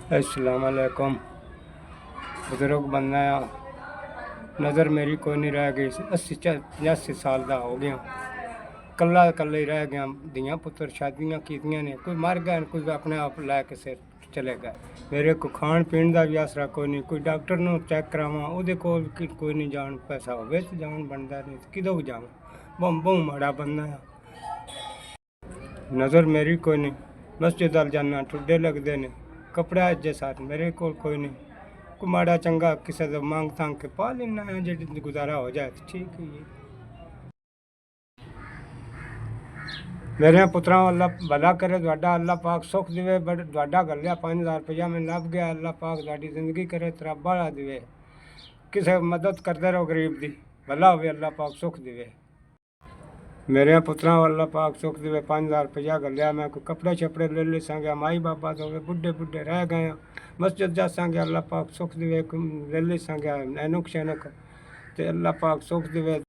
अस्सलाम वालेकुम। बुजुर्ग बनना आ, नज़र मेरी कोई नहीं रह गई। 80 साल का हो गया, कला कला ही रह गया। दियाँ पुत्र शादियाँ कीतियां ने, कोई मर गए, कोई अपने आप लैके सिर चले गए। मेरे को खाण पीण का भी आसरा कोई नहीं। कोई डॉक्टर नूं चैक करावां, उहदे कोल कोई नहीं जान, पैसा होवे ते जान, बनदा नहीं ते किदों जावां। बहुत माड़ा बनना आ। नज़र मेरी कोई नहीं। मस्जिद अल जाना, ठुड्डे लगते ने, कपड़े अज्जे साथ मेरे को कोई नहीं। कोई माड़ा चंगा किसी से मांग तांग के पा लेना है, जी गुजारा हो जाए तो ठीक है। मेरे पुत्रा अल्लाह भला करे, ਤੁਹਾਡਾ अल्लाह पाक सुख देवे। बट ਤੁਹਾਡਾ गलिया 5000 रुपया मैं लभ गया। अल्लाह पाक ਤੁਹਾਡੀ जिंदगी करे, तराबा देवे। किसी मदद करते रहो गरीब की, भला हो, अल्लाह पाक सुख देवे। मेरे पुत्रा अल्लाह पाक सुख देवे। 5000 रुपया गलिया, मैं कोई कपड़े छपड़े ले ले संगे, माई बाबा तो बुढ़े बुढ़े रह गए। मस्जिद जा संगे, अल्लाह पाक सुख देवे। ले ले संगे एनुक शैनुक, तो अल्लाह पाक सुख देवे।